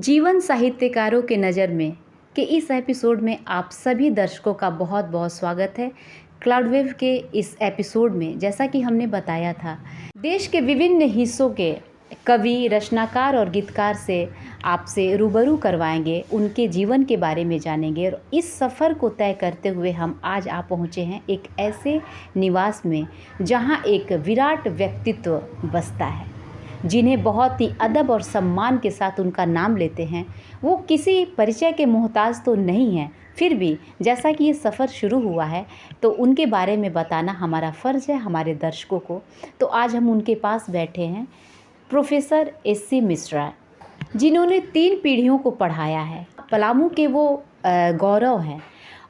जीवन साहित्यकारों के नज़र में के इस एपिसोड में आप सभी दर्शकों का बहुत बहुत स्वागत है। क्लाउडवेव के इस एपिसोड में जैसा कि हमने बताया था, देश के विभिन्न हिस्सों के कवि, रचनाकार और गीतकार से आपसे रूबरू करवाएंगे, उनके जीवन के बारे में जानेंगे। और इस सफ़र को तय करते हुए हम आज आ पहुँचे हैं एक ऐसे निवास में जहाँ एक विराट व्यक्तित्व बसता है, जिन्हें बहुत ही अदब और सम्मान के साथ उनका नाम लेते हैं। वो किसी परिचय के मोहताज तो नहीं हैं, फिर भी जैसा कि ये सफ़र शुरू हुआ है तो उनके बारे में बताना हमारा फ़र्ज़ है हमारे दर्शकों को। तो आज हम उनके पास बैठे हैं प्रोफेसर एस.सी. मिश्रा, जिन्होंने 3 पीढ़ियों को पढ़ाया है। पलामू के वो गौरव हैं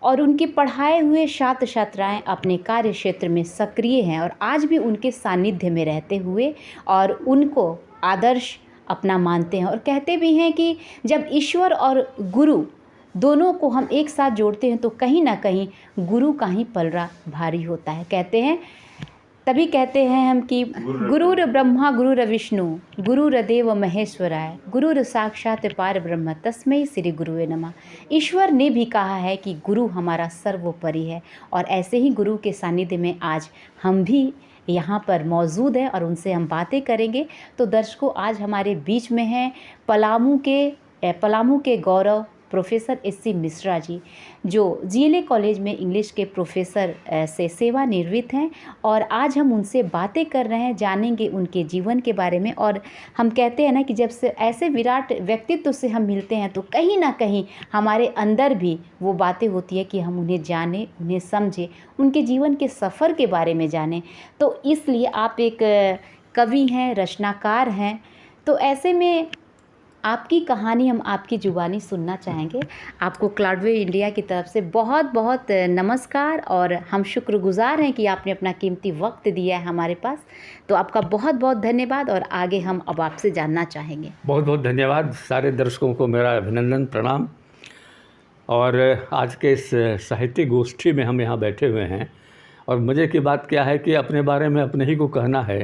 और उनके पढ़ाए हुए छात्र छात्राएँ अपने कार्य क्षेत्र में सक्रिय हैं और आज भी उनके सानिध्य में रहते हुए और उनको आदर्श अपना मानते हैं। और कहते भी हैं कि जब ईश्वर और गुरु दोनों को हम एक साथ जोड़ते हैं तो कहीं ना कहीं गुरु का ही पलड़ा भारी होता है। कहते हैं, तभी कहते हैं हम कि गुरुर ब्रह्मा गुरुर विष्णु गुरुर्देव महेश्वराय गुरुर साक्षात पार ब्रह्म तस्मै श्री गुरुवे नमः। ईश्वर ने भी कहा है कि गुरु हमारा सर्वोपरि है और ऐसे ही गुरु के सानिध्य में आज हम भी यहाँ पर मौजूद हैं और उनसे हम बातें करेंगे। तो दर्शकों, आज हमारे बीच में हैं पलामू के गौरव प्रोफेसर एस.सी. मिश्रा जी, जो जीएलए कॉलेज में इंग्लिश के प्रोफेसर से सेवानिवृत्त हैं। और आज हम उनसे बातें कर रहे हैं, जानेंगे उनके जीवन के बारे में। और हम कहते हैं ना कि जब से ऐसे विराट व्यक्तित्व से हम मिलते हैं तो कहीं ना कहीं हमारे अंदर भी वो बातें होती है कि हम उन्हें जानें, उन्हें समझें, उनके जीवन के सफ़र के बारे में जानें। तो इसलिए आप एक कवि हैं, रचनाकार हैं, तो ऐसे में आपकी कहानी हम आपकी ज़ुबानी सुनना चाहेंगे। आपको क्लाउडवेव इंडिया की तरफ से बहुत बहुत नमस्कार और हम शुक्रगुजार हैं कि आपने अपना कीमती वक्त दिया है हमारे पास। तो आपका बहुत बहुत धन्यवाद और आगे हम अब आपसे जानना चाहेंगे। बहुत बहुत धन्यवाद। सारे दर्शकों को मेरा अभिनंदन, प्रणाम। और आज के इस साहित्य गोष्ठी में हम यहाँ बैठे हुए हैं और मज़े की बात क्या है कि अपने बारे में अपने ही को कहना है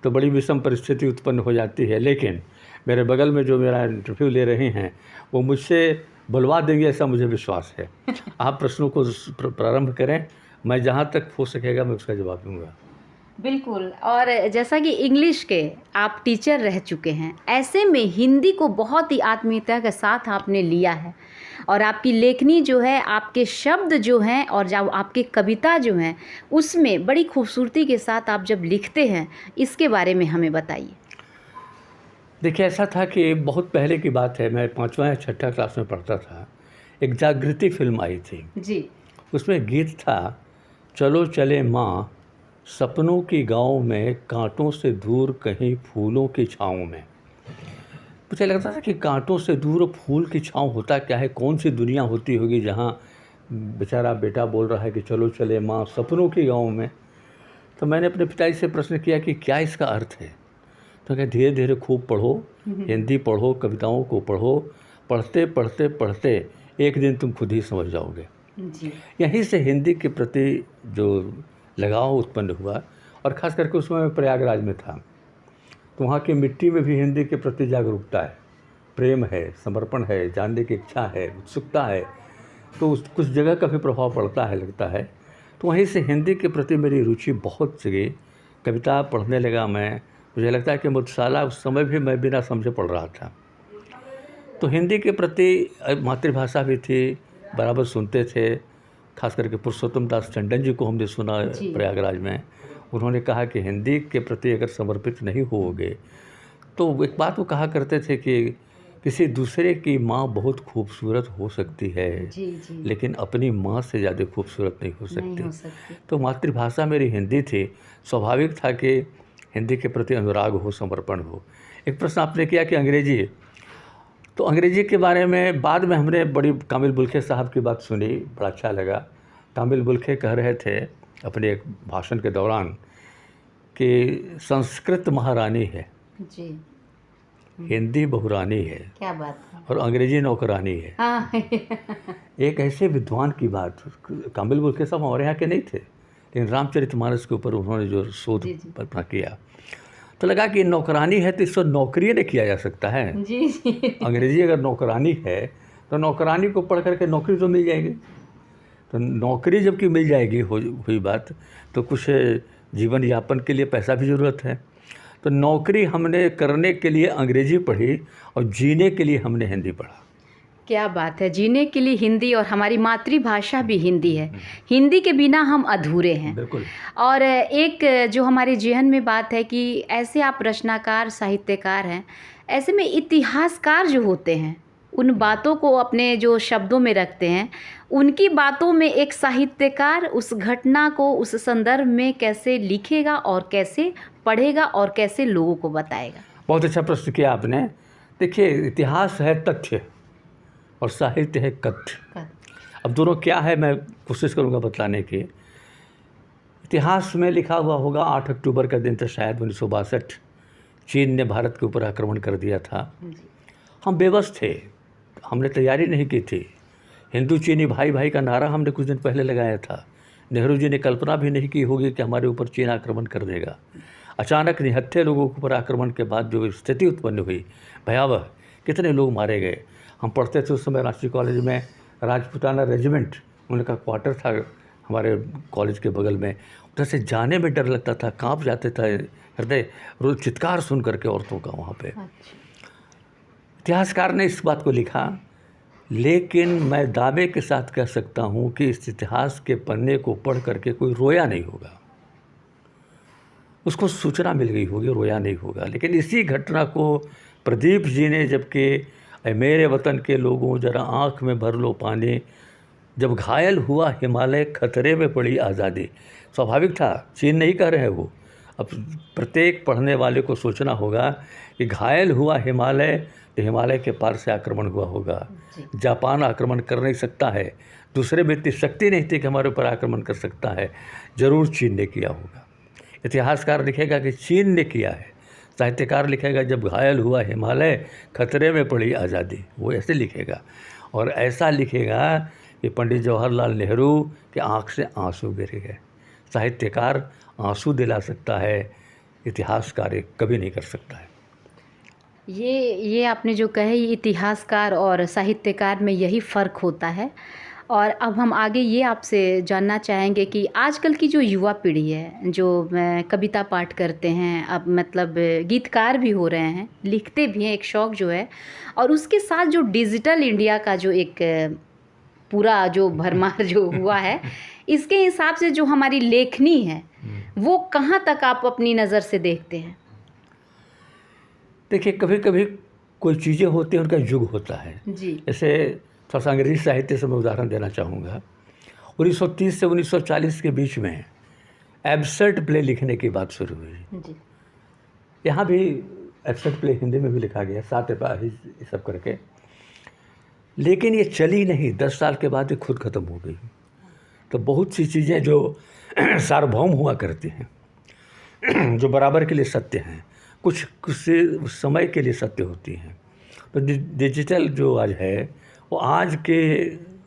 तो बड़ी विषम परिस्थिति उत्पन्न हो जाती है। लेकिन मेरे बगल में जो मेरा इंटरव्यू ले रहे हैं वो मुझसे बुलवा देंगे, ऐसा मुझे विश्वास है। आप प्रश्नों को प्रारंभ करें, मैं जहाँ तक हो सकेगा मैं उसका जवाब दूंगा। बिल्कुल। और जैसा कि इंग्लिश के आप टीचर रह चुके हैं, ऐसे में हिंदी को बहुत ही आत्मीयता के साथ आपने लिया है और आपकी लेखनी जो है, आपके शब्द जो हैं और जब आपकी कविता जो हैं उसमें बड़ी खूबसूरती के साथ आप जब लिखते हैं, इसके बारे में हमें बताइए। देखिए, ऐसा था कि बहुत पहले की बात है, मैं 5वां या 6ठा क्लास में पढ़ता था। एक जागृति फिल्म आई थी जी। उसमें गीत था, चलो चले माँ सपनों की गाँव में, कांटों से दूर कहीं फूलों की छाँव में। मुझे लगता था कि कांटों से दूर फूल की छाँव होता क्या है, कौन सी दुनिया होती होगी जहाँ बेचारा बेटा बोल रहा है कि चलो चले माँ सपनों की गाँव में। तो मैंने अपने पिताजी से प्रश्न किया कि क्या इसका अर्थ है। तो क्या, धीरे धीरे खूब पढ़ो, हिंदी पढ़ो, कविताओं को पढ़ो, पढ़ते पढ़ते पढ़ते एक दिन तुम खुद ही समझ जाओगे। जी। यहीं से हिंदी के प्रति जो लगाव उत्पन्न हुआ, और ख़ास करके उसमें मैं प्रयागराज में था तो वहाँ की मिट्टी में भी हिंदी के प्रति जागरूकता है, प्रेम है, समर्पण है, जानने की इच्छा है, उत्सुकता है। तो कुछ जगह का भी प्रभाव पड़ता है, लगता है। तो वहीं से हिंदी के प्रति मेरी रुचि बहुत जगी। कविता पढ़ने लगा मैं। मुझे लगता है कि मुतसाला उस समय भी मैं बिना समझे पढ़ रहा था। तो हिंदी के प्रति मातृभाषा भी थी, बराबर सुनते थे। खास करके पुरुषोत्तम दास टंडन जी को हमने सुना प्रयागराज में। उन्होंने कहा कि हिंदी के प्रति अगर समर्पित नहीं होगे तो एक बात वो कहा करते थे कि किसी दूसरे की माँ बहुत खूबसूरत हो सकती है, जी, जी। लेकिन अपनी माँ से ज़्यादा खूबसूरत नहीं हो सकती। तो मातृभाषा मेरी हिंदी थी, स्वाभाविक था कि हिंदी के प्रति अनुराग हो, समर्पण हो। एक प्रश्न आपने किया कि अंग्रेजी, तो अंग्रेजी के बारे में बाद में हमने बड़ी कामिल बुल्खे साहब की बात सुनी, बड़ा अच्छा लगा। कामिल बुल्खे कह रहे थे अपने एक भाषण के दौरान कि संस्कृत महारानी है जी, हिंदी बहुरानी है, क्या बात है। और अंग्रेजी नौकरानी है। हाँ। एक ऐसे विद्वान की बात, कामिल बुल्खे साहब हमारे यहाँ के नहीं थे, लेकिन रामचरितमानस के ऊपर उन्होंने जो शोध अपना किया, तो लगा कि नौकरानी है तो इसको नौकरी नहीं किया जा सकता है। जी जी। अंग्रेजी अगर नौकरानी है तो नौकरानी को पढ़ करके नौकरी तो मिल जाएगी। तो नौकरी जबकि मिल जाएगी हुई बात, तो कुछ जीवन यापन के लिए पैसा भी ज़रूरत है। तो नौकरी हमने करने के लिए अंग्रेजी पढ़ी और जीने के लिए हमने हिंदी पढ़ा। क्या बात है, जीने के लिए हिंदी, और हमारी मातृभाषा भी हिंदी है। हिंदी के बिना हम अधूरे हैं। बिल्कुल। और एक जो हमारे जेहन में बात है कि ऐसे आप रचनाकार, साहित्यकार हैं, ऐसे में इतिहासकार जो होते हैं उन बातों को अपने जो शब्दों में रखते हैं, उनकी बातों में एक साहित्यकार उस घटना को उस संदर्भ में कैसे लिखेगा और कैसे पढ़ेगा और कैसे लोगों को बताएगा। बहुत अच्छा प्रश्न किया आपने। देखिए, इतिहास है तथ्य और साहित्य है कथ्य। अब दोनों क्या है मैं कोशिश करूँगा बतलाने की। इतिहास में लिखा हुआ होगा 8 अक्टूबर का दिन था शायद 1962, चीन ने भारत के ऊपर आक्रमण कर दिया था। हम बेबस थे, हमने तैयारी नहीं की थी। हिंदू चीनी भाई भाई का नारा हमने कुछ दिन पहले लगाया था। नेहरू जी ने कल्पना भी नहीं की होगी कि हमारे ऊपर चीन आक्रमण कर देगा। अचानक निहत्थे लोगों के ऊपर आक्रमण के बाद जो स्थिति उत्पन्न हुई भयावह, कितने लोग मारे गए। हम पढ़ते थे उस समय रांची कॉलेज में, राजपूताना रेजिमेंट उनका क्वार्टर था हमारे कॉलेज के बगल में। उधर से जाने में डर लगता था, कांप जाते थे हृदय, रोज चित्कार सुन करके औरतों का वहाँ पे। इतिहासकार ने इस बात को लिखा, लेकिन मैं दावे के साथ कह सकता हूँ कि इस इतिहास के पन्ने को पढ़ करके कोई रोया नहीं होगा। उसको सूचना मिल गई होगी, रोया नहीं होगा। लेकिन इसी घटना को प्रदीप जी ने, जबकि ऐ मेरे वतन के लोगों जरा आँख में भर लो पानी, जब घायल हुआ हिमालय खतरे में पड़ी आज़ादी। स्वाभाविक था, चीन नहीं कह रहे हैं वो। अब प्रत्येक पढ़ने वाले को सोचना होगा कि घायल हुआ हिमालय, तो हिमालय के पार से आक्रमण हुआ होगा। जापान आक्रमण कर नहीं सकता है, दूसरे में इतनी शक्ति नहीं थी कि हमारे ऊपर आक्रमण कर सकता है, ज़रूर चीन ने किया होगा। इतिहासकार लिखेगा कि चीन ने किया है, साहित्यकार लिखेगा जब घायल हुआ हिमालय खतरे में पड़ी आज़ादी, वो ऐसे लिखेगा। और ऐसा लिखेगा कि पंडित जवाहरलाल नेहरू के आँख से आंसू गिर गए। साहित्यकार आंसू दिला सकता है, इतिहासकार कभी नहीं कर सकता है। ये आपने जो कहे, ये इतिहासकार और साहित्यकार में यही फ़र्क होता है। और अब हम आगे ये आपसे जानना चाहेंगे कि आजकल की जो युवा पीढ़ी है, जो कविता पाठ करते हैं, अब मतलब गीतकार भी हो रहे हैं, लिखते भी हैं, एक शौक़ जो है, और उसके साथ जो डिजिटल इंडिया का जो एक पूरा जो भरमार जो हुआ है, इसके हिसाब से जो हमारी लेखनी है वो कहाँ तक आप अपनी नज़र से देखते हैं? देखिए, कभी कभी कोई चीज़ें होती हैं, उनका युग होता है जी। जैसे थोड़ा सा अंग्रेजी साहित्य से मैं उदाहरण देना चाहूँगा। 1930 से 1940 के बीच में एब्सर्ड प्ले लिखने की बात शुरू हुई। जी। यहाँ भी एब्सर्ड प्ले हिंदी में भी लिखा गया, सातपाही ये सब करके, लेकिन ये चली नहीं। 10 साल के बाद ये खुद ख़त्म हो गई। तो बहुत सी चीज़ें जो सार्वभौम हुआ करती हैं, जो बराबर के लिए सत्य हैं, कुछ समय के लिए सत्य होती हैं। तो डिजिटल जो आज है वो आज के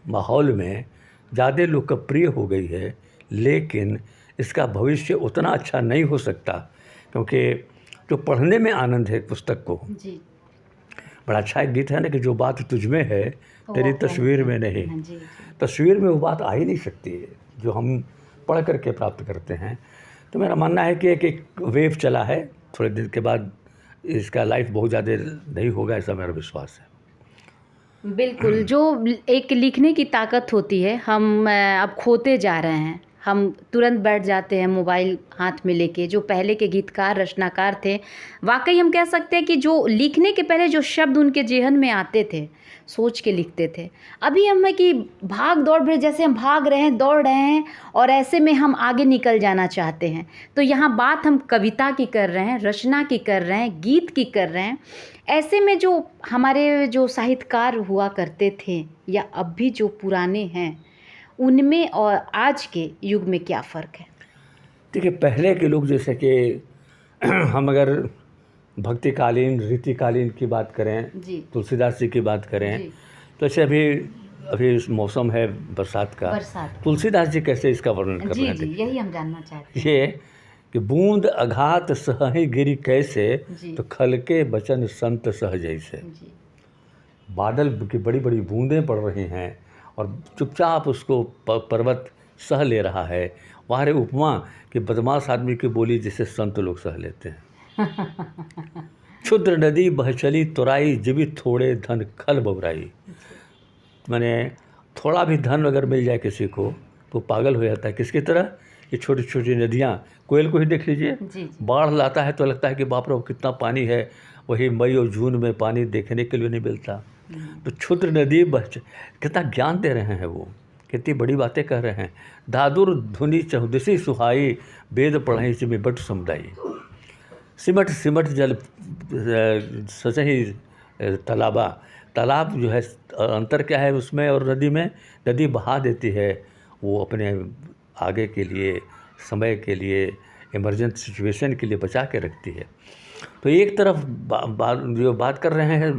माहौल में ज़्यादा लोकप्रिय हो गई है, लेकिन इसका भविष्य उतना अच्छा नहीं हो सकता, क्योंकि जो पढ़ने में आनंद है पुस्तक को, जी। बड़ा अच्छा एक गीत है ना कि जो बात तुझ में है तेरी तस्वीर में नहीं। जी। तस्वीर में वो बात आ ही नहीं सकती है जो हम पढ़ करके प्राप्त करते हैं। तो मेरा मानना है कि एक वेव चला है, थोड़े दिन के बाद इसका लाइफ बहुत ज़्यादा नहीं होगा, ऐसा मेरा विश्वास है। बिल्कुल, जो एक लिखने की ताकत होती है, हम अब खोते जा रहे हैं। हम तुरंत बैठ जाते हैं मोबाइल हाथ में लेके। जो पहले के गीतकार, रचनाकार थे, वाकई हम कह सकते हैं कि जो लिखने के पहले जो शब्द उनके जेहन में आते थे, सोच के लिखते थे। अभी हम है कि भाग दौड़ भरे, जैसे हम भाग रहे हैं, दौड़ रहे हैं, और ऐसे में हम आगे निकल जाना चाहते हैं। तो यहाँ बात हम कविता की कर रहे हैं, रचना की कर रहे हैं, गीत की कर रहे हैं। ऐसे में जो हमारे जो साहित्यकार हुआ करते थे या अब भी जो पुराने हैं, उनमें और आज के युग में क्या फ़र्क है? देखिए, पहले के लोग जैसे कि हम अगर भक्तिकालीन, रीतिकालीन की बात करें, तुलसीदास जी की बात करें, तो ऐसे अभी मौसम है बरसात का, तुलसीदास जी कैसे इसका वर्णन कर रहे हैं? जी, यही हम जानना चाहते हैं। ये कि बूंद अघात सहहि गिरि कैसे, जी। तो खल के बचन संत सह जैसे। जी। बादल की बड़ी बड़ी बूंदें पड़ रही हैं और चुपचाप उसको पर्वत सह ले रहा है। वहाँ रे उपमा कि बदमाश आदमी की बोली जिसे संत लोग सह लेते हैं। क्षुद्र नदी बह चली तुराई, जीवित थोड़े धन खल बउराई। मैंने थोड़ा भी धन अगर मिल जाए किसी को तो पागल हो जाता है। किसकी तरह? ये छोटी छोटी नदियाँ, कोयल को ही देख लीजिए, जी। जी। बाढ़ लाता है तो लगता है कि बाप रे कितना पानी है, वही मई और जून में पानी देखने के लिए नहीं मिलता। तो क्षुद्र नदी कितना ज्ञान दे रहे हैं वो, कितनी बड़ी बातें कह रहे हैं। दादुर धुनी चहुदसी सुहाई, वेद पढ़ाई से में बट समुदाई। सिमट सिमट जल सचही तालाबा। तालाब जो है, अंतर क्या है उसमें और नदी में? नदी बहा देती है, वो अपने आगे के लिए, समय के लिए, इमरजेंट सिचुएशन के लिए बचा के रखती है। तो एक तरफ जो बात कर रहे हैं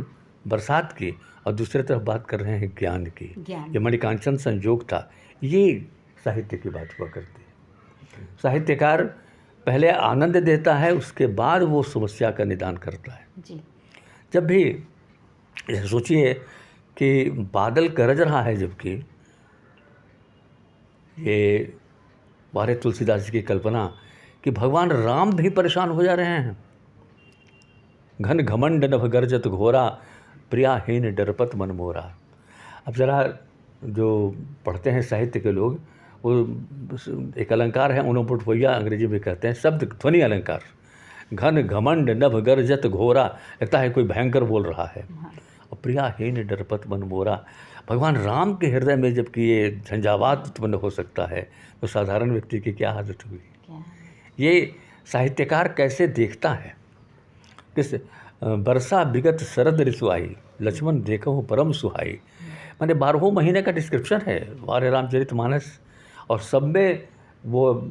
बरसात की और दूसरी तरफ बात कर रहे हैं ज्ञान की। ये मणिकांचन संजोग था, ये साहित्य की बात हुआ करती है। साहित्यकार पहले आनंद देता है, उसके बाद वो समस्या का निदान करता है। जी। जब भी सोचिए कि बादल गरज रहा है, जबकि ये वारे तुलसीदास जी की कल्पना कि भगवान राम भी परेशान हो जा रहे हैं। घन घमंड नभ गरजत घोरा, प्रियाहीन डरपत मन मोरा। अब ज़रा जो पढ़ते हैं साहित्य के लोग, वो एक अलंकार है, ओनोमोटोपोइया अंग्रेजी में कहते हैं, शब्द ध्वनि अलंकार। घन घमंड नभ गरजत घोरा, लगता है कोई भयंकर बोल रहा है। और प्रियाहीन डरपत मन मोरा, भगवान राम के हृदय में जबकि ये झंझावात उत्पन्न हो सकता है, तो साधारण व्यक्ति की क्या हालत हुई। ये साहित्यकार कैसे देखता है। किस बरसा विगत शरद ऋतु आई, लक्ष्मण देखो परम सुहाई। माने 12 महीने का डिस्क्रिप्शन है वारे रामचरितमानस, और सब में वो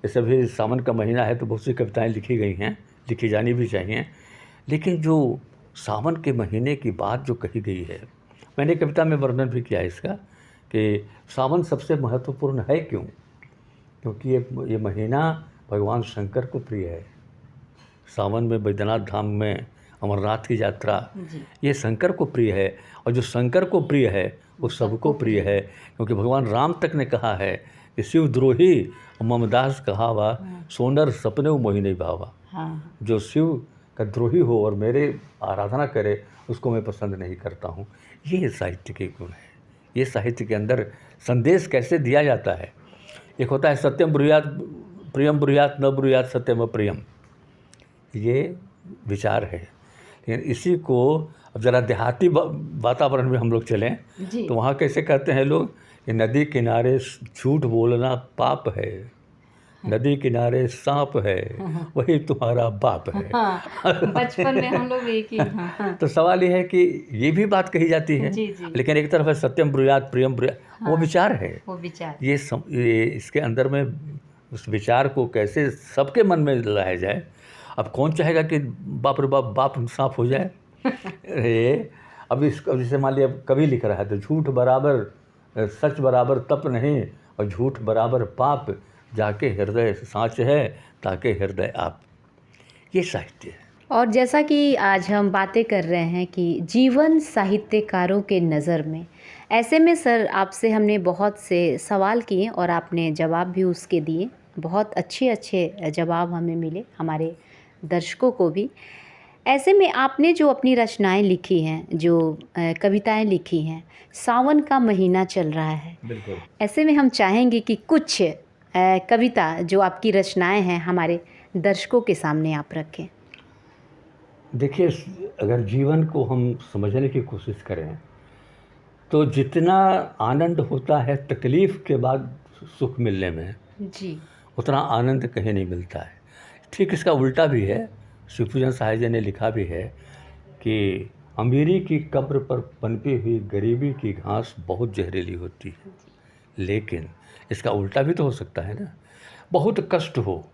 जैसे भी सावन का महीना है तो बहुत सी कविताएं लिखी गई हैं, लिखी जानी भी चाहिए। लेकिन जो सावन के महीने की बात जो कही गई है, मैंने कविता में वर्णन भी किया इसका कि सावन सबसे महत्वपूर्ण है। क्यों? क्योंकि ये महीना भगवान शंकर को प्रिय है। सावन में बैद्यनाथ धाम में अमरनाथ की यात्रा, ये शंकर को प्रिय है, और जो शंकर को प्रिय है वो सबको प्रिय है। क्योंकि भगवान राम तक ने कहा है कि शिवद्रोही ममदास कहावा, सोनर सपने मोहि नहीं भावा। जो शिव का द्रोही हो और मेरे आराधना करे, उसको मैं पसंद नहीं करता हूँ। ये साहित्य के गुण है। ये साहित्य के अंदर संदेश कैसे दिया जाता है। एक होता है सत्यम ब्रूयात प्रियम ब्रूयात न ब्रूयात सत्यम अप्रियम, ये विचार है। लेकिन इसी को अब ज़रा देहाती वातावरण में हम लोग चलें तो वहाँ कैसे कहते हैं लोग कि नदी किनारे झूठ बोलना पाप है, नदी किनारे सांप है, वही तुम्हारा बाप है। बचपन में हम लोग एक ही तो सवाल ये है कि ये भी बात कही जाती है। जी। लेकिन एक तरफ है सत्यम ब्रूयात प्रियम ब्रूयात, वो विचार है, वो विचार। ये इसके अंदर में उस विचार को कैसे सबके मन में लाया जाए। अब कौन चाहेगा कि बाप रे बाप सांप हो जाए। अब जैसे मान लिया कवि लिख रहा है तो झूठ बराबर सच बराबर तप नहीं, और झूठ बराबर पाप, जाके हृदय साँच है ताके हृदय आप। ये साहित्य है। और जैसा कि आज हम बातें कर रहे हैं कि जीवन साहित्यकारों के नज़र में, ऐसे में सर आपसे हमने बहुत से सवाल किए और आपने जवाब भी उसके दिए। बहुत अच्छे जवाब हमें मिले, हमारे दर्शकों को भी। ऐसे में आपने जो अपनी रचनाएं लिखी हैं, जो कविताएं लिखी हैं, सावन का महीना चल रहा है, बिल्कुल। ऐसे में हम चाहेंगे कि कुछ कविता जो आपकी रचनाएं हैं हमारे दर्शकों के सामने आप रखें। देखिए, अगर जीवन को हम समझने की कोशिश करें तो जितना आनंद होता है तकलीफ़ के बाद सुख मिलने में, जी, उतना आनंद कहीं नहीं मिलता है। ठीक इसका उल्टा भी है। शिवपूजन साहिब जी ने लिखा भी है कि अमीरी की कब्र पर पनपी हुई गरीबी की घास बहुत जहरीली होती है। लेकिन इसका उल्टा भी तो हो सकता है ना, बहुत कष्ट हो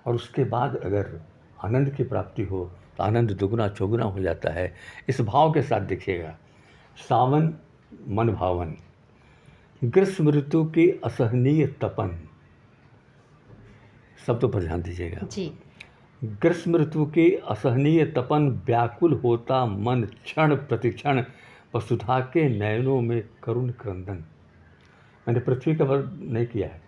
और उसके बाद अगर आनंद की प्राप्ति हो तो आनंद दुगुना चौगुना हो जाता है। इस भाव के साथ देखिएगा, सावन मन भावन, ग्रीष्म ऋतु की असहनीय तपन, शब्दों पर ध्यान दीजिएगा। जी। ग्रीष्म ऋतु की असहनीय तपन, व्याकुल होता मन क्षण प्रतिक्षण, वसुधा के नयनों में करुण क्रंदन। मैंने पृथ्वी का वर्णन नहीं किया है।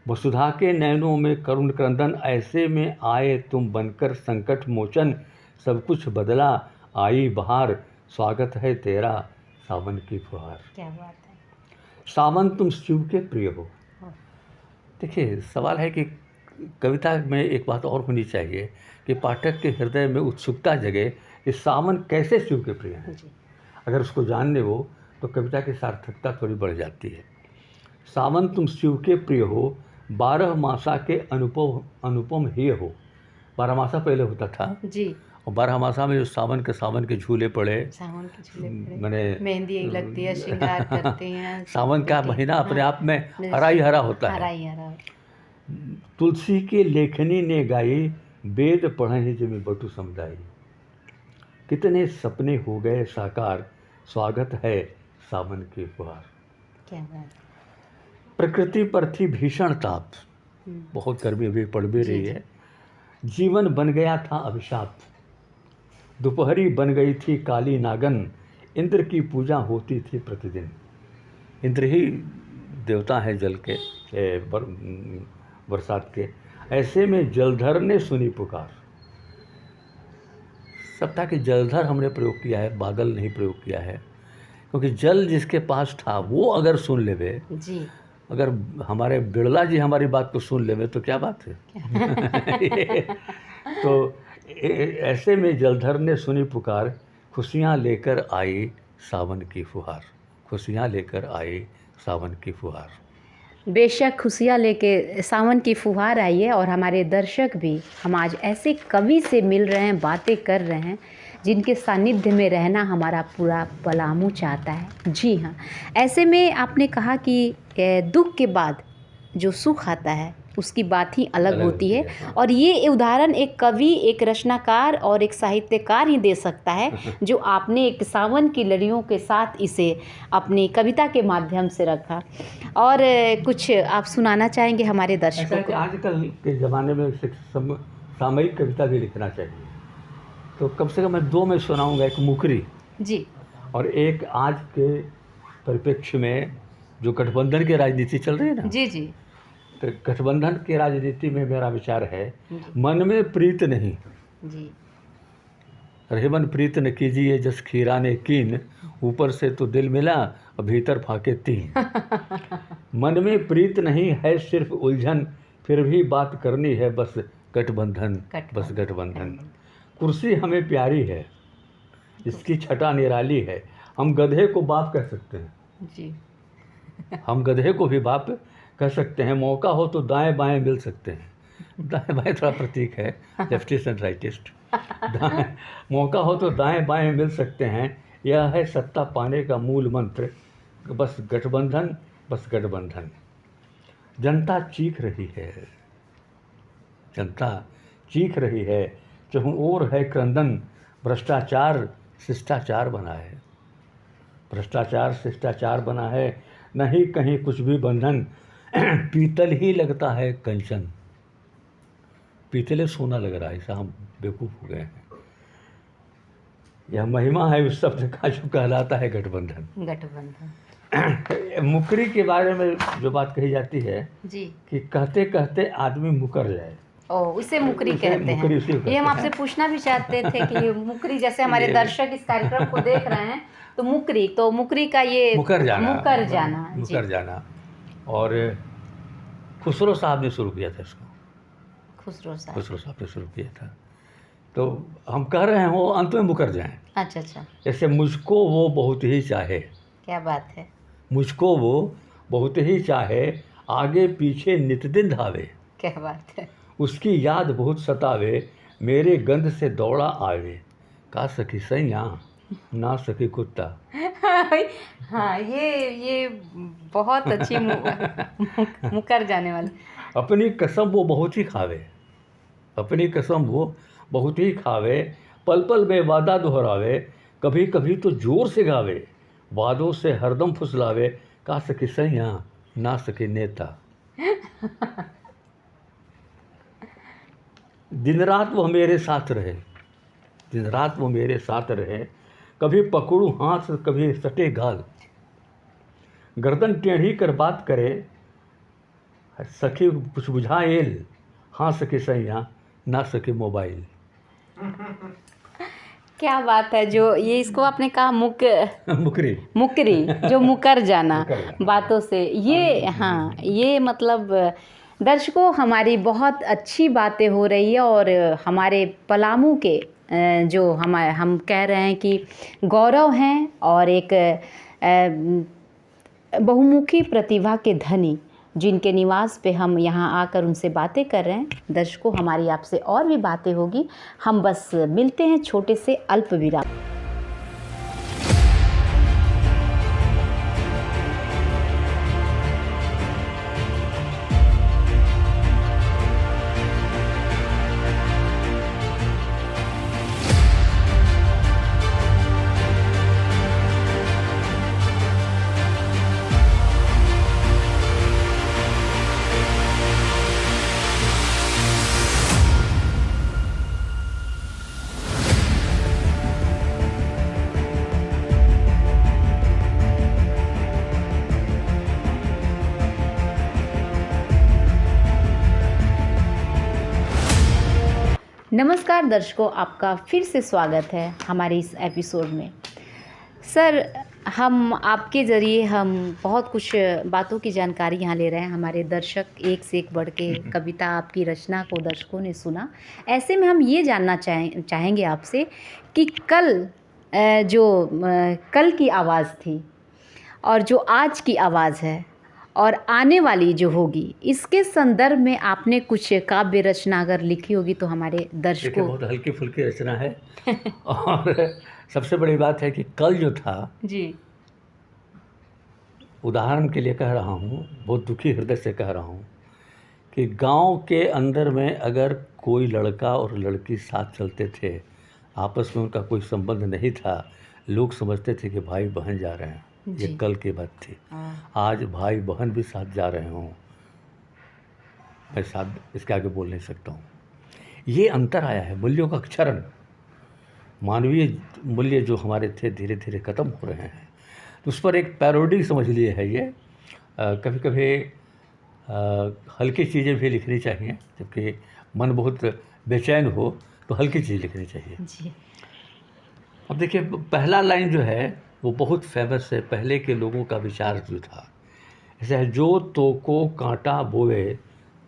वसुधा के नयनों में करुण क्रंदन, ऐसे में आए तुम बनकर संकट मोचन, सब कुछ बदला आई बहार, स्वागत है तेरा सावन की फुहार। क्या बात है। सावन तुम शिव के प्रिय हो। देखिए, सवाल है कि कविता में एक बात और होनी चाहिए कि पाठक के हृदय में उत्सुकता जगे कि सावन कैसे शिव के प्रिय हैं। अगर उसको जानने हो तो कविता की सार्थकता थोड़ी बढ़ जाती है। सावन तुम शिव के प्रिय हो, 12 मासा के अनुपम ही हो। 12 मासा पहले होता था जी। और 12 मासा में जो सावन के झूले पड़े, सावन के झूले पड़े, मैंने मेहंदी लगती है, श्रृंगार करते हैं। सावन का महीना अपने आप में हरा ही हरा होता है। हरा ही हरा। तुलसी की लेखनी ने गाई, वेद पढ़े जिमि बटु समुदाई। कितने सपने हो गए साकार, स्वागत है सावन की फुहार। क्या बात। प्रकृति पर थी भीषण ताप, बहुत गर्मी अभी पड़ भी रही है। जीवन बन गया था अभिशाप, दोपहरी बन गई थी काली नागन, इंद्र की पूजा होती थी प्रतिदिन। इंद्र ही देवता है जल के, बरसात के। ऐसे में जलधर ने सुनी पुकार। सब था कि जलधर हमने प्रयोग किया है, बादल नहीं प्रयोग किया है, क्योंकि जल जिसके पास था वो अगर सुन लेवे जी। अगर हमारे बिरला जी हमारी बात को सुन लेवे तो क्या बात है। तो ऐसे में जलधर ने सुनी पुकार, खुशियाँ लेकर आई सावन की फुहार। खुशियाँ लेकर आई सावन की फुहार। बेशक खुशियाँ लेके सावन की फुहार आई है। और हमारे दर्शक भी, हम आज ऐसे कवि से मिल रहे हैं, बातें कर रहे हैं जिनके सानिध्य में रहना हमारा पूरा पलामू चाहता है। जी हाँ, ऐसे में आपने कहा कि दुख के बाद जो सुख आता है उसकी बात ही अलग होती है। और ये उदाहरण एक कवि, एक रचनाकार और एक साहित्यकार ही दे सकता है, जो आपने एक सावन की लड़ियों के साथ इसे अपनी कविता के माध्यम से रखा। और कुछ आप सुनाना चाहेंगे हमारे दर्शकों को? आजकल के ज़माने में सामयिक कविता भी लिखना चाहिए, तो कम से कम मैं 2 में सुनाऊंगा। एक मुकरी जी, और एक आज के परिप्रेक्ष्य में जो गठबंधन की राजनीति चल रही है ना। जी जी। तो गठबंधन की राजनीति में मेरा विचार है, मन में प्रीत नहीं जी। रेवन प्रीत न कीजिए जस खीरा ने कीन, ऊपर से तो दिल मिला और भीतर फाके तीन। मन में प्रीत नहीं है सिर्फ उलझन, फिर भी बात करनी है बस गठबंधन, बस गठबंधन। कुर्सी हमें प्यारी है, इसकी छटा निराली है, हम गधे को बाप कह सकते हैं जी। हम गधे को भी बाप कह सकते हैं। मौका हो तो दाएं बाएं मिल सकते हैं। दाएं बाएं थोड़ा प्रतीक है, लेफ्टिस्ट एंड राइटिस्ट। मौका हो तो दाएं बाएं मिल सकते हैं, यह है सत्ता पाने का मूल मंत्र, बस गठबंधन, बस गठबंधन। जनता चीख रही है, जनता चीख रही है, चहुं ओर है क्रंदन, भ्रष्टाचार शिष्टाचार बना है, भ्रष्टाचार शिष्टाचार बना है, नहीं कहीं कुछ भी बंधन, पीतल ही लगता है कंचन। पीतले सोना लग रहा है, ऐसा हम बेवकूफ़ हो गए हैं। यह महिमा है उस शब्द का जो कहलाता है गठबंधन। गठबंधन। मुकरी के बारे में जो बात कही जाती है जी, कि कहते कहते आदमी मुकर जाए, उसे मुकरी कहते हैं। ये हम आपसे पूछना भी चाहते थे कि मुकरी, जैसे हमारे दर्शक इस कार्यक्रम को देख रहे हैं, तो मुकरी का ये मुकर जाना। जी। और खुसरो साहब ने शुरू किया था इसको, खुसरो साहब ने शुरू किया था। तो हम कह रहे हैं वो अंत में मुकर जाएं। अच्छा। जैसे मुझको वो बहुत ही चाहे, क्या बात है। मुझको वो बहुत ही चाहे, आगे पीछे नित दिन धावे, क्या बात है। उसकी याद बहुत सतावे, मेरे गंध से दौड़ा आवे, का सखी सैया ना सखी कुत्ता। हाँ, ये बहुत अच्छी मुकर जाने वाली। अपनी कसम वो बहुत ही खावे, अपनी कसम वो बहुत ही खावे, पल पल में वादा दोहरावे, कभी कभी तो जोर से गावे, वादों से हरदम फुसलावे, का सके सैया ना सके नेता। दिन रात वो मेरे साथ रहे, दिन रात वो मेरे साथ रहे, कभी पकड़ूं हाथ कभी सटे गाल, गर्दन टेढ़ी कर बात करे, सखी कुछ बुझाएल, हाँ सके सैया ना सके मोबाइल। क्या बात है, जो ये इसको आपने कहा मुकरी मुकरी, जो मुकर जाना मुकर जाना। बातों से, ये हाँ, ये मतलब दर्शकों हमारी बहुत अच्छी बातें हो रही है। और हमारे पलामू के जो हम कह रहे हैं कि गौरव हैं और एक बहुमुखी प्रतिभा के धनी, जिनके निवास पे हम यहाँ आकर उनसे बातें कर रहे हैं। दर्शकों हमारी आपसे और भी बातें होगी, हम बस मिलते हैं छोटे से अल्प विराम। नमस्कार दर्शकों, आपका फिर से स्वागत है हमारे इस एपिसोड में। सर, हम आपके ज़रिए हम बहुत कुछ बातों की जानकारी यहाँ ले रहे हैं। हमारे दर्शक एक से एक बढ़ के कविता आपकी रचना को दर्शकों ने सुना। ऐसे में हम ये जानना चाहेंगे आपसे कि कल की आवाज़ थी और जो आज की आवाज़ है और आने वाली जो होगी, इसके संदर्भ में आपने कुछ काव्य रचना अगर लिखी होगी तो हमारे दर्शकों। बहुत हल्की फुल्की रचना है और सबसे बड़ी बात है कि कल जो था जी, उदाहरण के लिए कह रहा हूँ, बहुत दुखी हृदय से कह रहा हूँ कि गांव के अंदर में अगर कोई लड़का और लड़की साथ चलते थे, आपस में उनका कोई संबंध नहीं था, लोग समझते थे कि भाई बहन जा रहे हैं। ये कल की बात थी। आज भाई बहन भी साथ जा रहे हों, मैं साथ इसके आगे बोल नहीं सकता हूँ। ये अंतर आया है, मूल्यों का क्षरण, मानवीय मूल्य जो हमारे थे धीरे धीरे ख़त्म हो रहे हैं। उस पर एक पैरोडी समझ लिए है ये। कभी कभी हल्की चीज़ें भी लिखनी चाहिए, जबकि मन बहुत बेचैन हो तो हल्की चीज़ लिखनी चाहिए जी। अब देखिए, पहला लाइन जो है वो बहुत फेमस है। पहले के लोगों का विचार जो था ऐसा है, जो तो को कांटा बोए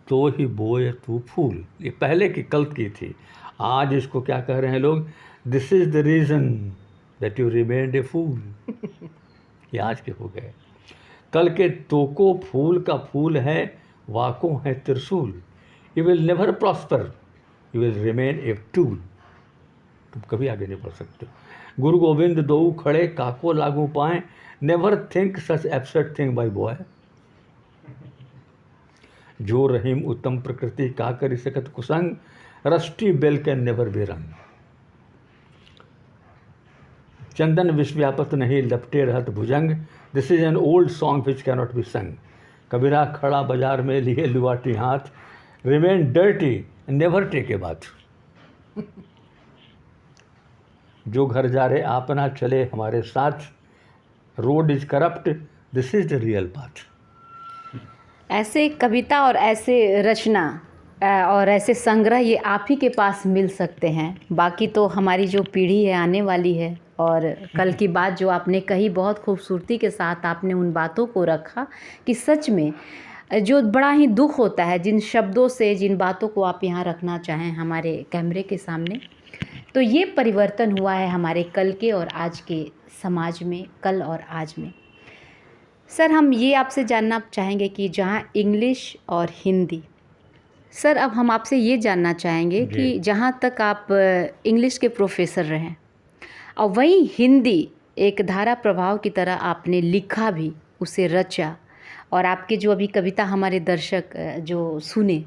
तो ही बोए तू फूल। ये पहले की कल की थी। आज इसको क्या कह रहे हैं लोग, this is the reason that you remained a fool. ये आज के हो गए। कल के तोको फूल का फूल है, वाकों है त्रिशूल। You will never prosper, you will remain a tool. तुम कभी आगे नहीं बढ़ सकते। गुरु गोविंद दो खड़े काको लागू पाए, never think such absurd thing by boy. जो रहीम उत्तम प्रकृति का करी सकत कुसंग, rusty bell can never be rung. चंदन विश्वव्यापत नहीं लपटे रहत भुजंग, this is an old song which cannot be sung. Kabira खड़ा बाजार में लिए लुआटी हाथ, remain dirty never take a bath. जो घर जा रहे आप ना चले हमारे साथ, road is corrupt this is the real path. ऐसे कविता और ऐसे रचना और ऐसे संग्रह ये आप ही के पास मिल सकते हैं। बाकी तो हमारी जो पीढ़ी है आने वाली है, और कल की बात जो आपने कही बहुत खूबसूरती के साथ आपने उन बातों को रखा कि सच में जो बड़ा ही दुख होता है जिन शब्दों से, जिन बातों को आप यहाँ रखना चाहें हमारे कैमरे के सामने। तो ये परिवर्तन हुआ है हमारे कल के और आज के समाज में, कल और आज में। सर, हम ये आपसे जानना चाहेंगे कि जहाँ इंग्लिश और हिंदी, सर अब हम आपसे ये जानना चाहेंगे कि जहाँ तक आप इंग्लिश के प्रोफेसर रहें और वहीं हिंदी एक धारा प्रवाह की तरह आपने लिखा भी, उसे रचा, और आपके जो अभी कविता हमारे दर्शक जो सुने,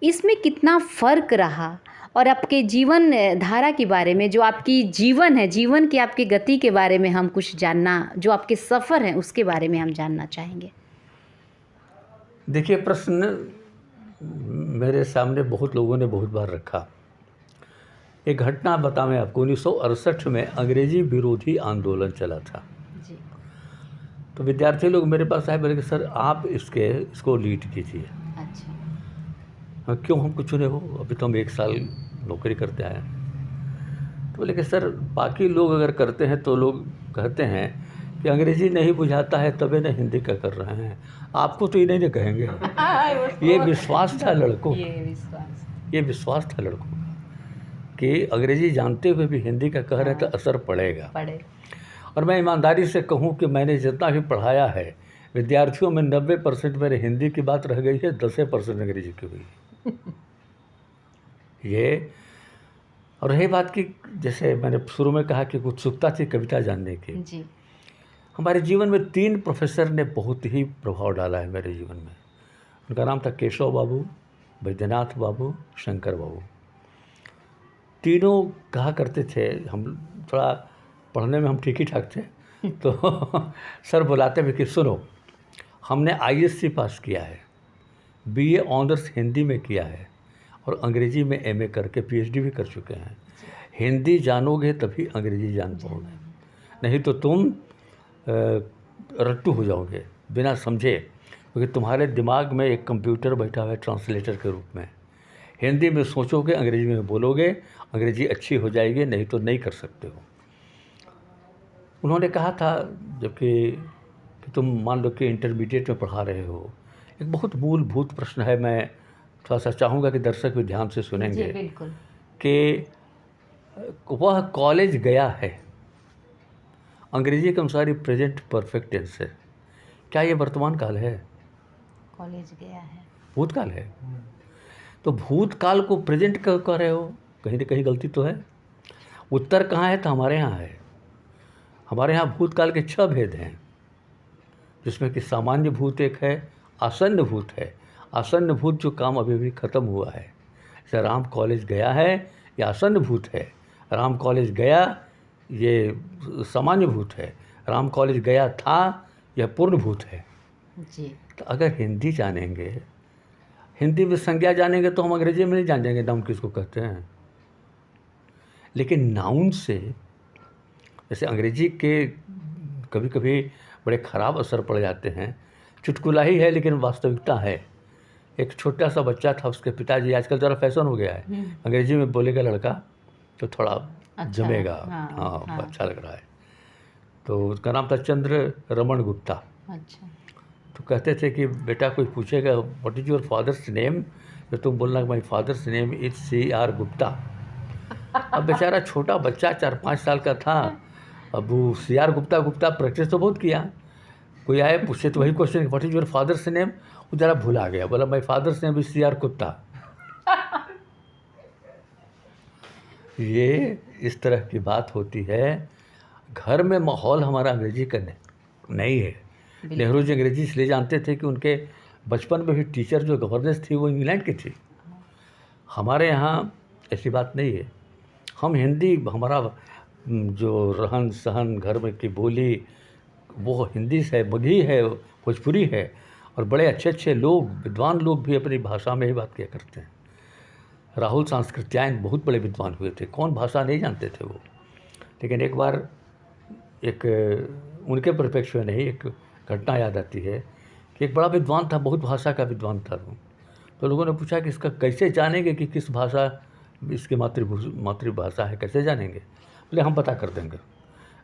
इसमें कितना फ़र्क रहा, और आपके जीवन धारा के बारे में, जो आपकी जीवन है, जीवन की आपकी गति के बारे में हम कुछ जानना, जो आपके सफ़र हैं उसके बारे में हम जानना चाहेंगे। देखिए, प्रश्न मेरे सामने बहुत लोगों ने बहुत बार रखा। एक घटना बताऊँ आपको, 1968 में अंग्रेजी विरोधी आंदोलन चला था। जी। तो विद्यार्थी लोग मेरे पास आए, बोले कि सर आप इसको लीड कीजिए। अच्छा। हाँ, क्यों हमको चुने हो, अभी तो हम 1 साल नौकरी करते आए हैं। तो बोले कि सर बाकी लोग अगर करते हैं तो लोग कहते हैं कि अंग्रेजी नहीं बुझाता है तबे न हिंदी का कर रहे हैं, आपको तो ये नहीं कहेंगे। ये विश्वास था लड़कों का, ये विश्वास था लड़कों का कि अंग्रेजी जानते हुए भी हिंदी का कह रहे हैं तो असर पड़ेगा। और मैं ईमानदारी से कहूँ कि मैंने जितना भी पढ़ाया है विद्यार्थियों में 90% मेरे हिंदी की बात रह गई है, 10% अंग्रेजी की हुई है। ये और रही बात की, जैसे मैंने शुरू में कहा कि उत्सुकता थी कविता जानने की जी। हमारे जीवन में 3 प्रोफेसर ने बहुत ही प्रभाव डाला है मेरे जीवन में। उनका नाम था केशव बाबू, बैद्यनाथ बाबू, शंकर बाबू। तीनों कहा करते थे, हम थोड़ा पढ़ने में हम ठीक ही ठाक थे तो सर बुलाते भी कि सुनो, हमने ISC पास किया है, BA ऑनर्स हिंदी में किया है और अंग्रेजी में MA करके PhD भी कर चुके हैं। हिंदी जानोगे तभी अंग्रेजी जान पाओगे, नहीं तो तुम रट्टू हो जाओगे बिना समझे, क्योंकि तुम्हारे दिमाग में एक कंप्यूटर बैठा हुआ है ट्रांसलेटर के रूप में। हिंदी में सोचोगे, अंग्रेजी में बोलोगे, अंग्रेजी अच्छी हो जाएगी, नहीं तो नहीं कर सकते हो। उन्होंने कहा था जबकि कि तुम मान लो कि इंटरमीडिएट में पढ़ा रहे हो, एक बहुत मूलभूत प्रश्न है, मैं थोड़ा सा चाहूँगा कि दर्शक भी ध्यान से सुनेंगे। जी, बिल्कुल। कि वह कॉलेज गया है, अंग्रेजी के अनुसार ये प्रेजेंट परफेक्ट टेंस है, क्या ये वर्तमान काल है? कॉलेज गया है, भूतकाल है। तो भूतकाल को प्रेजेंट कह रहे हो, कहीं ना कहीं गलती तो है। उत्तर कहाँ है? तो हमारे यहाँ है। हमारे यहाँ भूतकाल के 6 भेद हैं, जिसमें कि सामान्य भूत एक है, आसन्न भूत है। आसन्न भूत जो काम अभी भी ख़त्म हुआ है, जैसे राम कॉलेज गया है, ये आसन्न भूत है। राम कॉलेज गया, ये सामान्य भूत है। राम कॉलेज गया था, यह पूर्ण भूत है। जी। तो अगर हिंदी जानेंगे, हिंदी में संज्ञा जानेंगे तो हम अंग्रेजी में नहीं जान जाएंगे नाउन किसको कहते हैं। लेकिन नाउन से, जैसे अंग्रेजी के कभी कभी बड़े ख़राब असर पड़ जाते हैं, चुटकुला ही है लेकिन वास्तविकता है। एक छोटा सा बच्चा था, उसके पिताजी, आजकल ज़रा फैशन हो गया है, अंग्रेजी में बोलेगा लड़का तो थोड़ा अच्छा, जमेगा। हाँ, अच्छा लग रहा है। तो उसका नाम था चंद्र रमन गुप्ता। अच्छा। तो कहते थे कि बेटा कोई पूछेगा what is your father's name, तो तुम बोलना my father's name is CR Gupta. अब बेचारा छोटा बच्चा 4-5 साल का था, अब वो CR गुप्ता प्रैक्टिस तो बहुत किया। कोई आए पूछे तो वही question what is your father's name, वो ज़रा भुला गया, बोला my father's name is CR कुत्ता। ये इस तरह की बात होती है। घर में माहौल हमारा अंग्रेजी का नहीं है। नेहरू जी अंग्रेजी इसलिए जानते थे कि उनके बचपन में भी टीचर जो गवर्नेंस थी वो इंग्लैंड की थी। हमारे यहाँ ऐसी बात नहीं है। हम हिंदी, हमारा जो रहन सहन, घर में की बोली, वो हिंदी से मगही है, भोजपुरी है। और बड़े अच्छे अच्छे लोग, विद्वान लोग भी अपनी भाषा में ही बात किया करते हैं। राहुल सांस्कृत्यायन बहुत बड़े विद्वान हुए थे, कौन भाषा नहीं जानते थे वो। लेकिन एक बार एक उनके परिप्रेक्ष्य में नहीं, एक घटना याद आती है कि एक बड़ा विद्वान था, बहुत भाषा का विद्वान था वो। तो लोगों ने पूछा कि इसका कैसे जानेंगे कि किस भाषा इसकी मातृभाषा है, कैसे जानेंगे? बोले हम पता कर देंगे।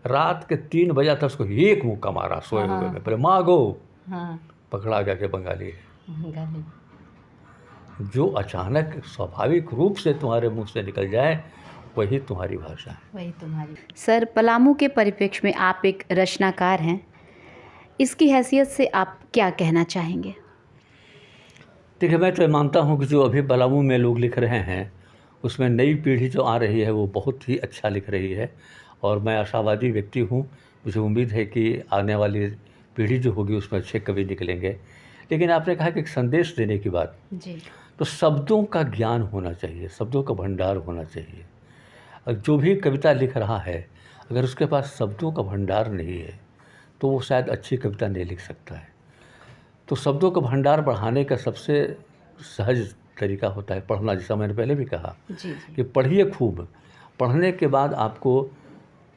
रात के 3 बजा था, उसको एक मुक्का मारा सोए हुए में, बोले माँ गो, पकड़ा गया कि बंगाली है। जो अचानक स्वाभाविक रूप से तुम्हारे मुंह से निकल जाए वही तुम्हारी भाषा है, वही तुम्हारी। सर, पलामू के परिप्रेक्ष्य में आप एक रचनाकार हैं, इसकी हैसियत से आप क्या कहना चाहेंगे? देखिए, मैं तो मानता हूँ कि जो अभी पलामू में लोग लिख रहे हैं उसमें नई पीढ़ी जो आ रही है वो बहुत ही अच्छा लिख रही है। और मैं आशावादी व्यक्ति हूँ, मुझे उम्मीद है कि आने वाली पीढ़ी जो होगी उसमें अच्छे कवि निकलेंगे। लेकिन आपने कहा कि एक संदेश देने की बात जी, तो शब्दों का ज्ञान होना चाहिए, शब्दों का भंडार होना चाहिए। जो भी कविता लिख रहा है अगर उसके पास शब्दों का भंडार नहीं है तो वो शायद अच्छी कविता नहीं लिख सकता है। तो शब्दों का भंडार बढ़ाने का सबसे सहज तरीका होता है पढ़ना, जैसा मैंने पहले भी कहा जी जी। कि पढ़िए खूब। पढ़ने के बाद आपको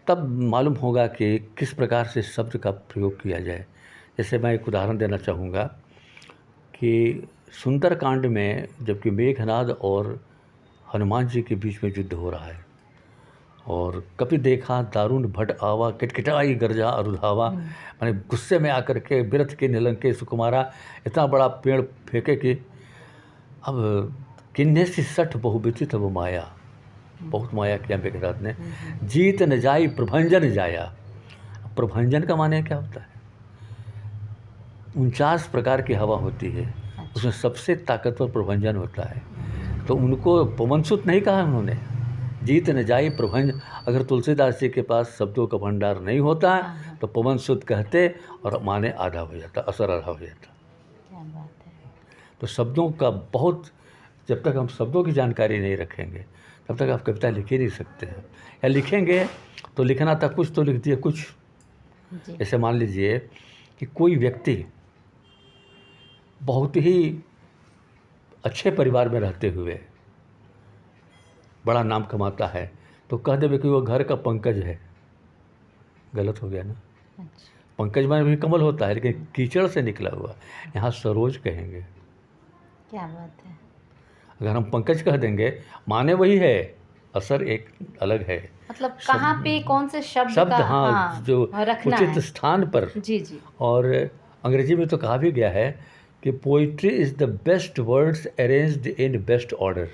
तब मालूम होगा कि किस प्रकार से शब्द का प्रयोग किया जाए। जैसे मैं एक उदाहरण देना चाहूँगा कि सुंदरकांड में जबकि मेघनाद और हनुमान जी के बीच में युद्ध हो रहा है और कभी देखा दारुण भट आवा, किटकिटाई गर्जा अरुधावा, माने गुस्से में आकर के बिरथ के निलंके सुकुमारा इतना बड़ा पेड़ फेंके कि अब किन्ने सी सठ बहुबिथित वो माया, बहुत माया किया मेघनाद ने, जीत न जाई प्रभंजन जाया। प्रभंजन का माने क्या होता है? 49 प्रकार की हवा होती है, उसमें सबसे ताकतवर प्रभंजन होता है। तो उनको पवनसुत नहीं कहा उन्होंने, जीत न जाई प्रभंज। अगर तुलसीदास जी के पास शब्दों का भंडार नहीं होता तो पवनसुत कहते और माने आधा हो जाता, असर आधा हो जाता। क्या बात है। तो शब्दों का बहुत, जब तक हम शब्दों की जानकारी नहीं रखेंगे तब तक आप कविता लिख ही नहीं सकते हैं, या लिखेंगे तो लिखना था कुछ तो लिख दिए कुछ। जी। जैसे मान लीजिए कि कोई व्यक्ति बहुत ही अच्छे परिवार में रहते हुए बड़ा नाम कमाता है तो कह देवे कि वो घर का पंकज है, गलत हो गया ना। अच्छा। पंकज में भी कमल होता है लेकिन कीचड़ से निकला हुआ, यहाँ सरोज कहेंगे। क्या बात है। अगर हम पंकज कह देंगे माने वही है, असर एक अलग है। मतलब कहाँ पे कौन से शब्द शब्द का हाँ जो रखना उचित है। स्थान पर। जी जी। और अंग्रेजी में तो कहा भी गया है कि poetry is the best words arranged in best order.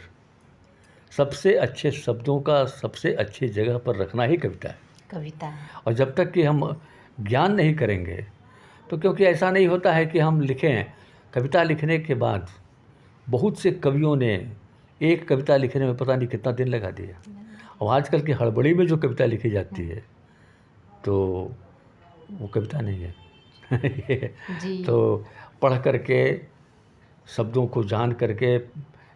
सबसे अच्छे शब्दों का सबसे अच्छी जगह पर रखना ही कविता है। कविता है। और जब तक कि हम ज्ञान नहीं करेंगे तो, क्योंकि ऐसा नहीं होता है कि हम लिखें, कविता लिखने के बाद बहुत से कवियों ने एक कविता लिखने में पता नहीं कितना दिन लगा दिया। और आजकल की हड़बड़ी में जो कविता लिखी जाती है तो वो कविता नहीं है। जी। तो पढ़ करके शब्दों को जान करके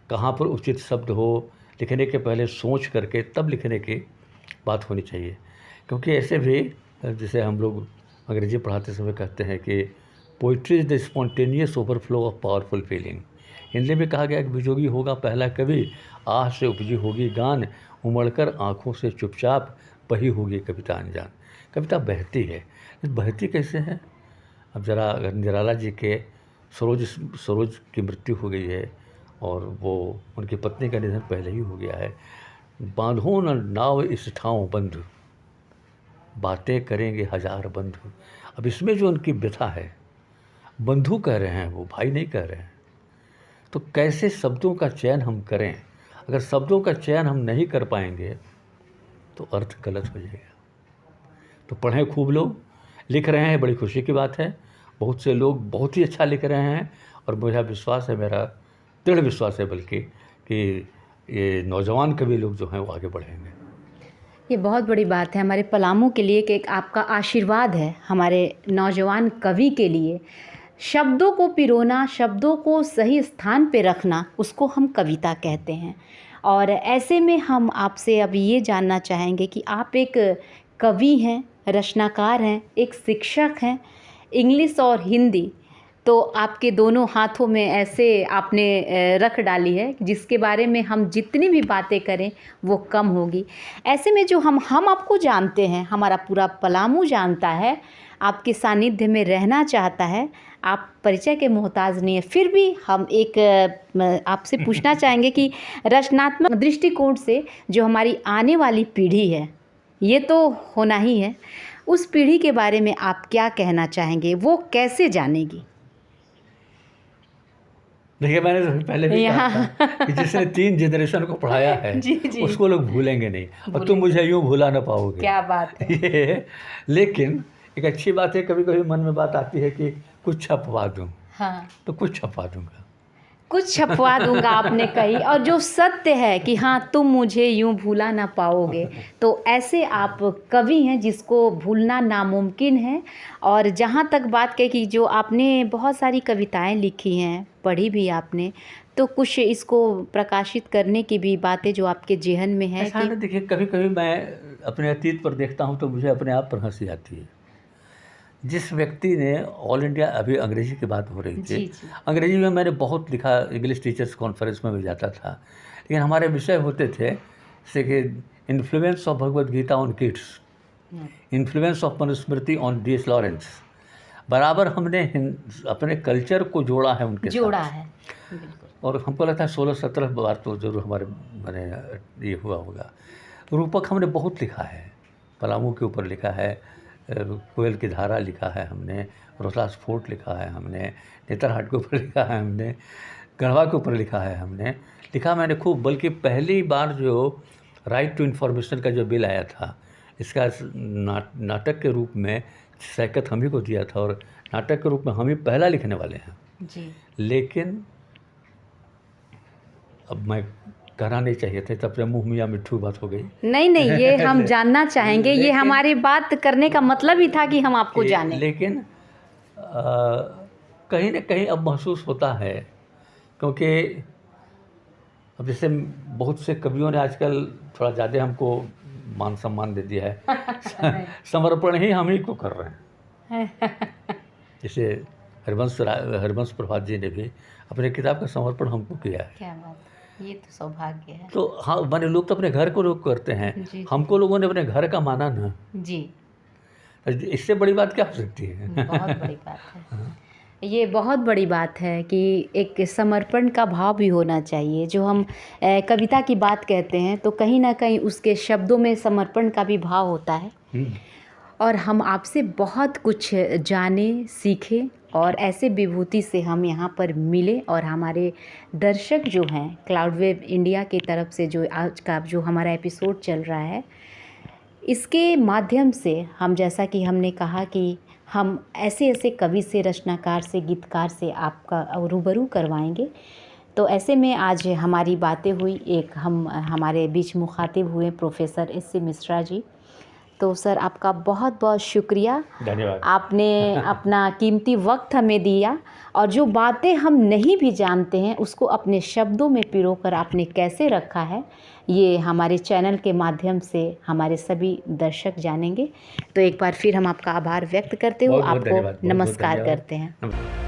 कहाँ पर उचित शब्द हो, लिखने के पहले सोच करके तब लिखने की बात होनी चाहिए। क्योंकि ऐसे भी जैसे हम लोग अंग्रेजी पढ़ाते समय कहते हैं कि poetry is the spontaneous overflow of powerful feeling. Hindi में कहा गया कि विजोगी होगा पहला कवि, आह से उपजी होगी गान, उमड़कर आँखों से चुपचाप बही होगी कविता अनजान। कविता बहती है, बहती कैसे है? अब ज़रा अगर निराला जी के सरोज की मृत्यु हो गई है और वो उनकी पत्नी का निधन पहले ही हो गया है। बांधो न नाव इस ठाव बंधु, बातें करेंगे हजार बंधु। अब इसमें जो उनकी व्यथा है, बंधु कह रहे हैं, वो भाई नहीं कह रहे हैं। तो कैसे शब्दों का चयन हम करें? अगर शब्दों का चयन हम नहीं कर पाएंगे तो अर्थ गलत हो जाएगा। तो पढ़ें खूब, लोग लिख रहे हैं, बड़ी खुशी की बात है। बहुत से लोग बहुत ही अच्छा लिख रहे हैं और मुझे विश्वास है, मेरा दृढ़ विश्वास है बल्कि, कि ये नौजवान कवि लोग जो हैं वो आगे बढ़ेंगे। ये बहुत बड़ी बात है हमारे पलामू के लिए कि एक आपका आशीर्वाद है हमारे नौजवान कवि के लिए। शब्दों को पिरोना, शब्दों को सही स्थान पे रखना, उसको हम कविता कहते हैं। और ऐसे में हम आपसे अब ये जानना चाहेंगे कि आप एक कवि हैं, रचनाकार हैं, एक शिक्षक हैं, इंग्लिश और हिंदी तो आपके दोनों हाथों में ऐसे आपने रख डाली है जिसके बारे में हम जितनी भी बातें करें वो कम होगी। ऐसे में जो हम आपको जानते हैं, हमारा पूरा पलामू जानता है, आपके सानिध्य में रहना चाहता है, आप परिचय के मोहताज नहीं है, फिर भी हम एक आपसे पूछना चाहेंगे कि रचनात्मक दृष्टिकोण से जो हमारी आने वाली पीढ़ी है, ये तो होना ही है, उस पीढ़ी के बारे में आप क्या कहना चाहेंगे? वो कैसे जानेगी? देखिए, मैंने तो पहले भी कहा था कि जिसने 3 जनरेशन को पढ़ाया है जी, जी। उसको लोग भूलेंगे नहीं, और तुम मुझे यूँ भूला ना पाओगे। क्या बात है। ये लेकिन एक अच्छी बात है, कभी कभी मन में बात आती है कि कुछ छपवा दूँ। हाँ, तो कुछ छपवा दूँगा। कुछ छपवा दूंगा आपने कही, और जो सत्य है कि हाँ तुम मुझे यूं भूला ना पाओगे, तो ऐसे आप कवि हैं जिसको भूलना नामुमकिन है। और जहाँ तक बात कही कि जो आपने बहुत सारी कविताएं लिखी हैं, पढ़ी भी आपने, तो कुछ इसको प्रकाशित करने की भी बातें जो आपके जेहन में है ऐसा ना, देखिए कभी कभी मैं अपने अतीत पर देखता हूँ तो मुझे अपने आप पर हंसी आती है। जिस व्यक्ति ने ऑल इंडिया, अभी अंग्रेजी की बात हो रही थी, जी जी अंग्रेजी में मैंने बहुत लिखा, इंग्लिश टीचर्स कॉन्फ्रेंस में भी जाता था, लेकिन हमारे विषय होते थे जैसे कि influence of Bhagavad Gita on kids, influence of Manusmriti on D S Lawrence. बराबर हमने अपने कल्चर को जोड़ा है उनके जोड़ा साथ। है, बिल्कुल। और हमको लगता है 16-17 बार तो जरूर हमारे मैंने ये हुआ होगा। रूपक हमने बहुत लिखा है, पलामू के ऊपर लिखा है, कोयल की धारा लिखा है हमने, रोहतास फोर्ट लिखा है हमने, नेतरहाट के ऊपर लिखा है हमने, गढ़वा के ऊपर लिखा है हमने, लिखा मैंने खूब। बल्कि पहली बार जो राइट टू इन्फॉर्मेशन का जो बिल आया था, इसका नाटक के रूप में सैकत हम ही को दिया था, और नाटक के रूप में हम ही पहला लिखने वाले हैं जी। लेकिन अब मैं कहना नहीं चाहिए था, तब से मुँह मियाँ मिट्ठू बात हो गई। नहीं नहीं, ये हम जानना चाहेंगे, ये हमारी बात करने का मतलब ही था कि हम आपको जानें। लेकिन कहीं ना कहीं अब महसूस होता है, क्योंकि अब जैसे बहुत से कवियों ने आजकल थोड़ा ज़्यादा हमको मान सम्मान दे दिया है। समर्पण ही हम ही को कर रहे हैं। जैसे हरिवंश प्रभात जी ने भी अपने किताब का समर्पण हमको किया है। क्या बात, ये तो सौभाग्य है। तो हाँ, माने लोग तो अपने घर को लोग करते हैं, जी। हमको लोगों ने अपने घर का माना ना, जी, इससे बड़ी बात क्या हो सकती है। बहुत बड़ी बात है। ये बहुत बड़ी बात है कि एक समर्पण का भाव भी होना चाहिए। जो हम कविता की बात कहते हैं तो कहीं ना कहीं उसके शब्दों में समर्पण का भी भाव होता है। और हम आपसे बहुत कुछ जाने, सीखे, और ऐसे विभूति से हम यहाँ पर मिले। और हमारे दर्शक जो हैं, क्लाउड वेव इंडिया की तरफ से जो आज का जो हमारा एपिसोड चल रहा है, इसके माध्यम से हम, जैसा कि हमने कहा कि हम ऐसे ऐसे कवि से, रचनाकार से, गीतकार से आपका रूबरू करवाएंगे। तो ऐसे में आज हमारी बातें हुई, एक हमारे बीच मुखातिब हुए professor S C Mishra ji. तो सर, आपका बहुत बहुत शुक्रिया, धन्यवाद। आपने अपना कीमती वक्त हमें दिया, और जो बातें हम नहीं भी जानते हैं उसको अपने शब्दों में पिरोकर आपने कैसे रखा है, ये हमारे चैनल के माध्यम से हमारे सभी दर्शक जानेंगे। तो एक बार फिर हम आपका आभार व्यक्त करते हुए आपको नमस्कार करते हैं।